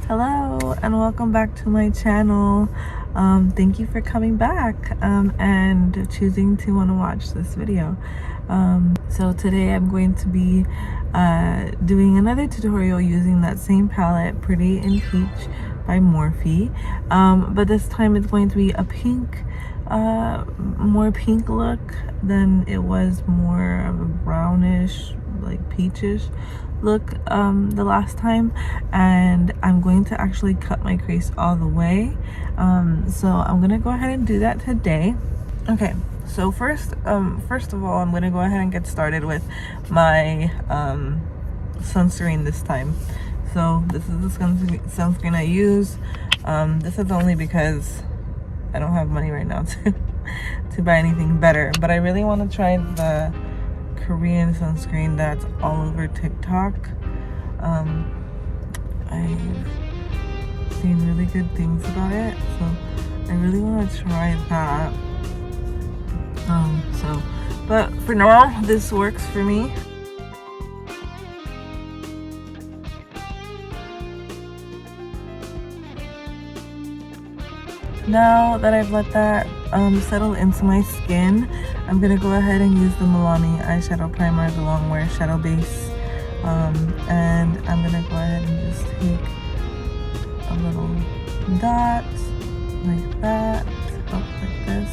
Hello and welcome back to my channel. Thank you for coming back and choosing to want to watch this video. So today I'm going to be doing another tutorial using that same palette, Pretty in Peach by Morphe, but this time it's going to be a pink, more pink look than it was more of a brownish, like peachish look the last time, and I'm going to actually cut my crease all the way, so I'm gonna go ahead and do that today. Okay, so first of all, I'm gonna go ahead and get started with my sunscreen this time. So this is the sunscreen I use. This is only because I don't have money right now to buy anything better, but I really want to try the Korean sunscreen that's all over TikTok. I've seen really good things about it, so I really want to try that. But for now, this works for me. Now that I've let that settle into my skin, I'm gonna go ahead and use the Milani eyeshadow primer, the Longwear shadow base, and I'm gonna go ahead and just take a little dot like that, like this,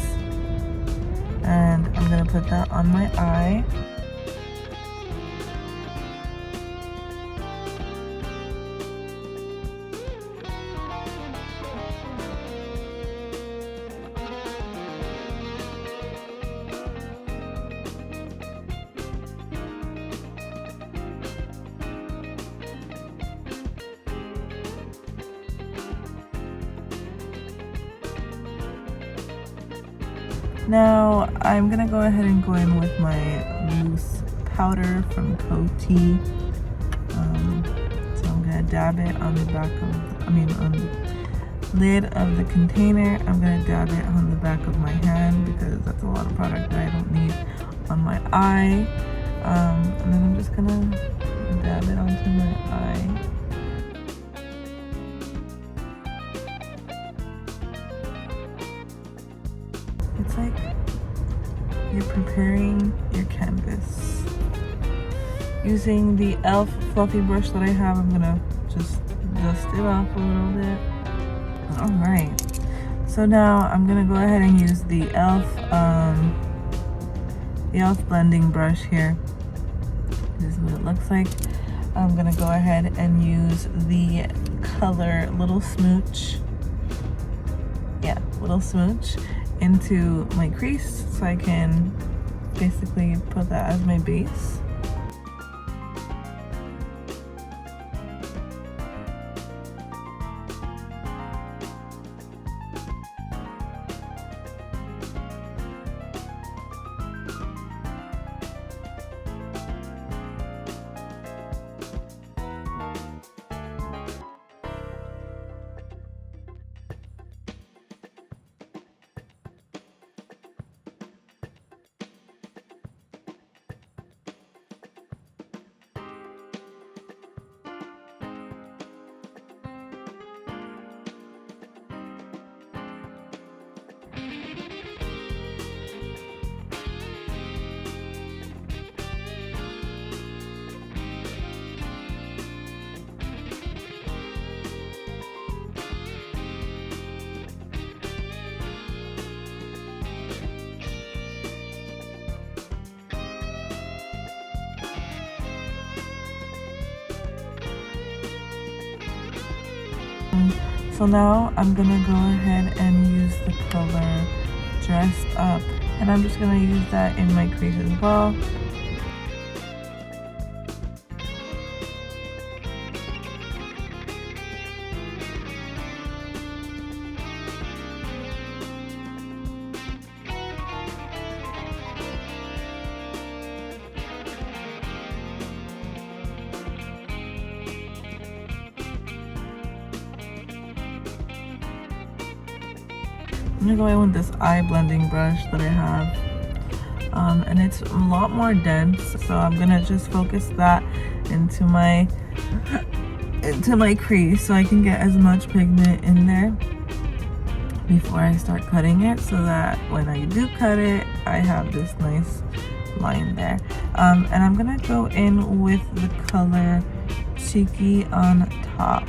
and I'm gonna put that on my eye. Now I'm gonna go ahead and go in with my loose powder from Coty. So I'm gonna dab it on the back of, on the lid of the container. I'm gonna dab it on the back of my hand because that's a lot of product that I don't need on my eye. And then I'm just gonna dab it onto my eye. It's like you're preparing your canvas. Using the e.l.f. fluffy brush that I have, I'm gonna just dust it off a little bit. Alright, so now I'm gonna go ahead and use the e.l.f. blending brush here. This is what it looks like. I'm gonna go ahead and use the color Little Smooch. Yeah, Little Smooch into my crease so I can basically put that as my base. So now I'm gonna go ahead and use the color Dressed Up, and I'm just gonna use that in my crease as well. I'm gonna go in with this eye blending brush that I have, and it's a lot more dense, so I'm gonna just focus that into my into my crease so I can get as much pigment in there before I start cutting it, so that when I do cut it, I have this nice line there. And I'm gonna go in with the color Cheeky on top.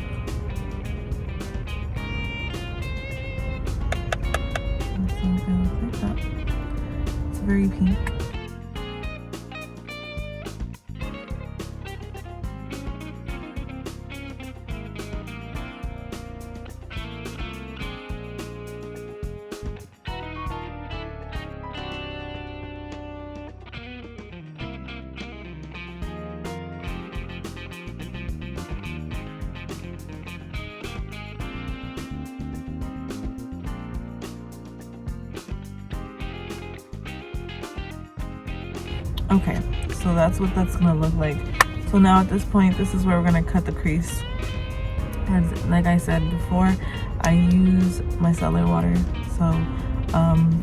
So it looks like that. It's very pink. Okay, so that's what that's gonna look like. So now at this point, this is where we're gonna cut the crease. As like I said before, I use micellar water, so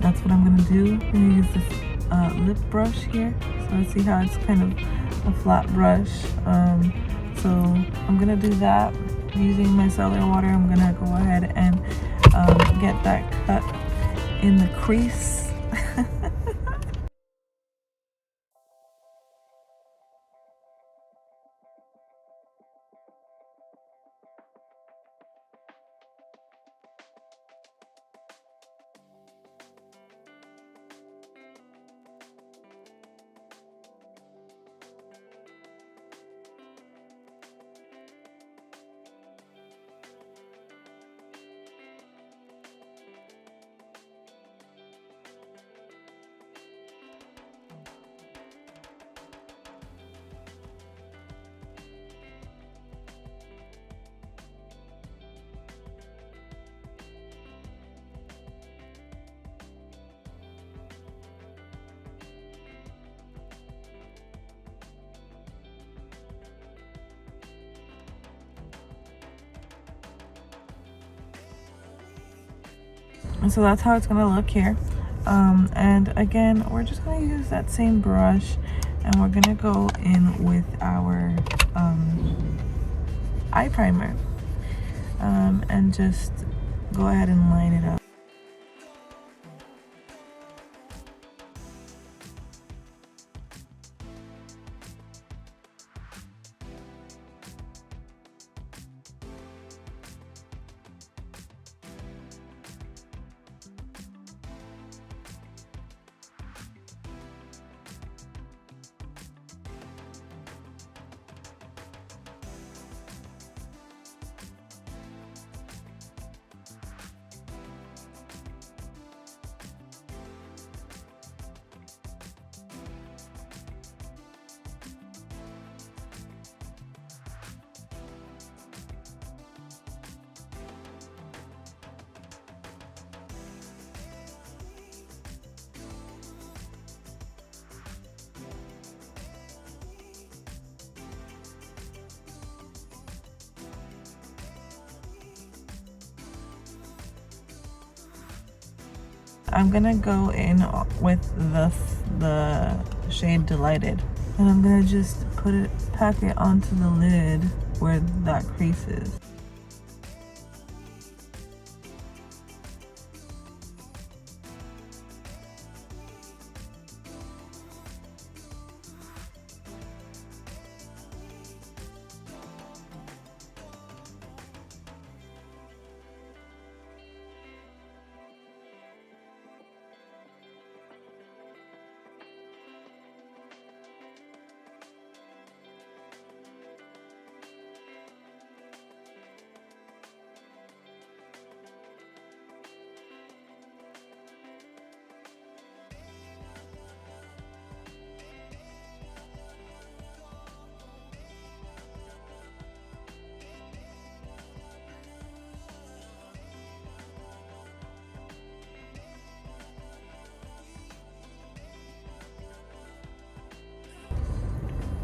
that's what I'm gonna do. I'm gonna use this lip brush here. So I see how it's kind of a flat brush. So I'm gonna do that using micellar water. I'm gonna go ahead and get that cut in the crease. And so that's how it's gonna look here. And again, we're just gonna use that same brush, and we're gonna go in with our eye primer, and just go ahead and line it up. I'm gonna go in with the shade Delighted, and I'm gonna just pack it onto the lid where that crease is.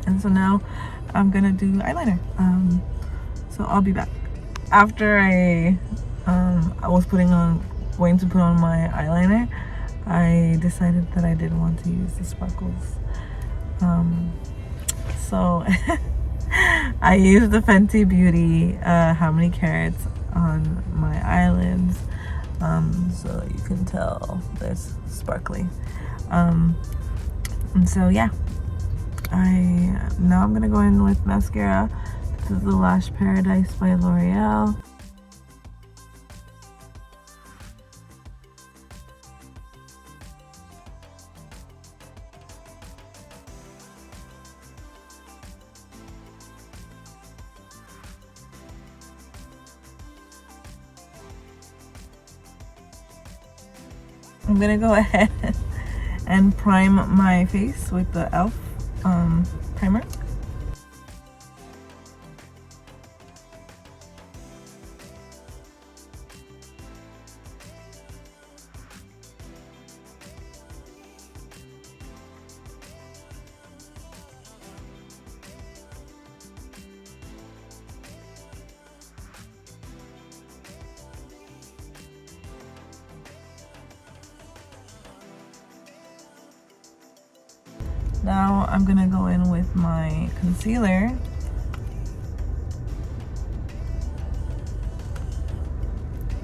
And so now I'm gonna do eyeliner. So I'll be back after I was going to put on my eyeliner. I decided that I didn't want to use the sparkles. So I I use the Fenty Beauty How Many Carats on my eyelids, so you can tell there's sparkly. And so yeah, now I'm gonna go in with mascara. This is the Lash Paradise by L'Oreal. I'm gonna go ahead and prime my face with the e.l.f. Primer. Now I'm gonna go in with my concealer.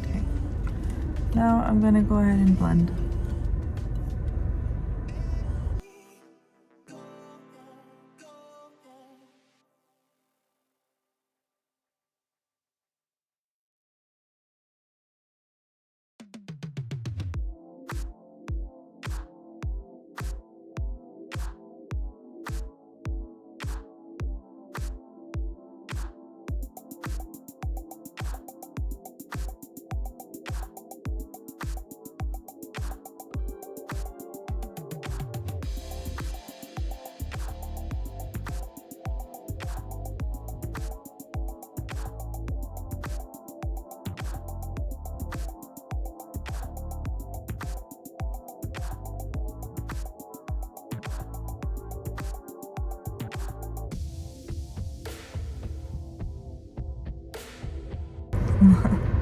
Okay. Now I'm gonna go ahead and blend.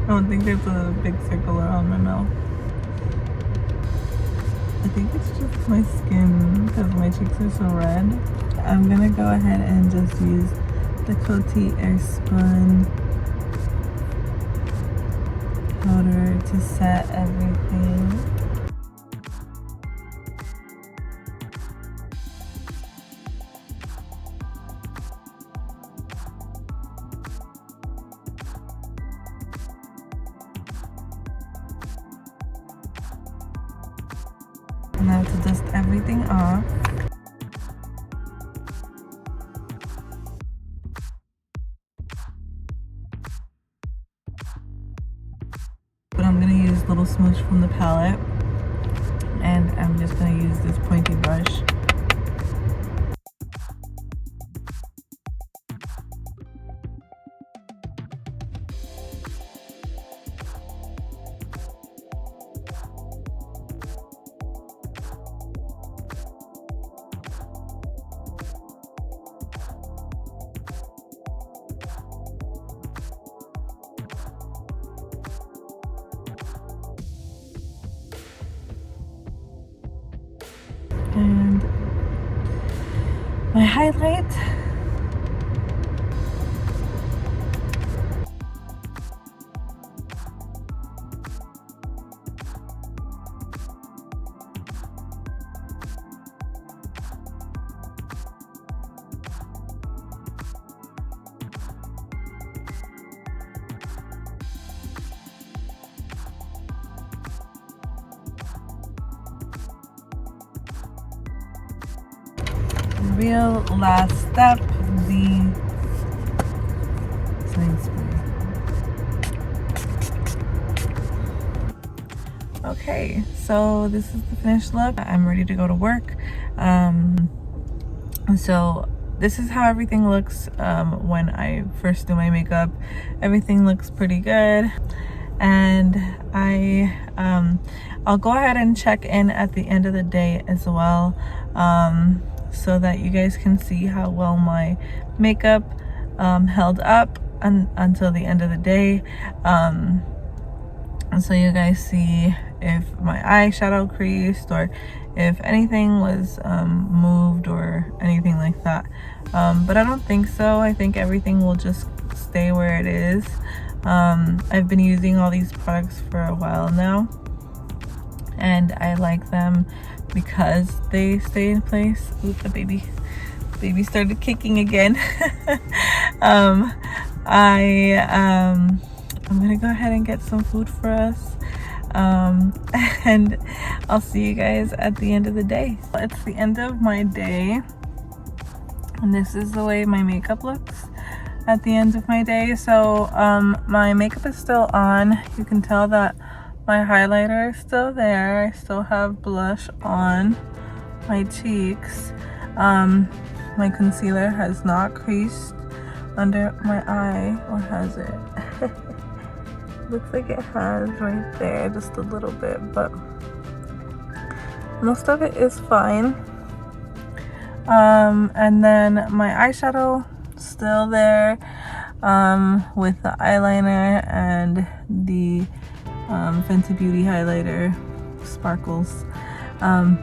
I don't think there's a big circle around my mouth. I think it's just my skin because my cheeks are so red. I'm gonna go ahead and just use the Coty Airspun powder to set everything. Now to dust everything off. But I'm gonna use Little Smooch from the palette, and I'm just gonna use this pointy brush. And my highlight. Real last step, the setting spray. Okay, so this is the finished look. I'm ready to go to work. So this is how everything looks when I first do my makeup. Everything looks pretty good, and I'll go ahead and check in at the end of the day as well, so that you guys can see how well my makeup held up until the end of the day, so you guys see if my eyeshadow creased or if anything was moved or anything like that. But I don't think so. I think everything will just stay where it is. I've been using all these products for a while now, and I like them because they stay in place. Ooh, the baby started kicking again. I'm gonna go ahead and get some food for us, and I'll see you guys at the end of the day. It's the end of my day, and this is the way my makeup looks at the end of my day. So my makeup is still on. You can tell that my highlighter is still there. I still have blush on my cheeks. My concealer has not creased under my eye, or has it? Looks like it has right there, just a little bit, but most of it is fine. And then my eyeshadow still there, with the eyeliner and the Fenty Beauty highlighter sparkles. I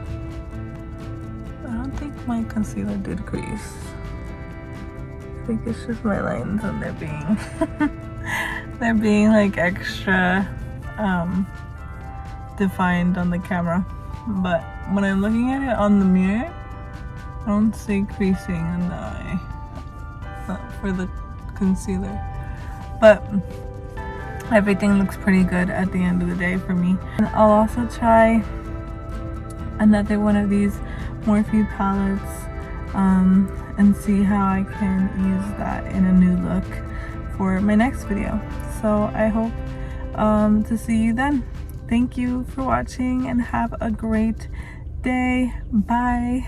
don't think my concealer did crease. I think it's just my lines, and they're being like extra defined on the camera. But when I'm looking at it on the mirror, I don't see creasing in the eye for the concealer. But everything looks pretty good at the end of the day for me. And I'll also try another one of these Morphe palettes and see how I can use that in a new look for my next video. So I hope to see you then. Thank you for watching and have a great day. Bye.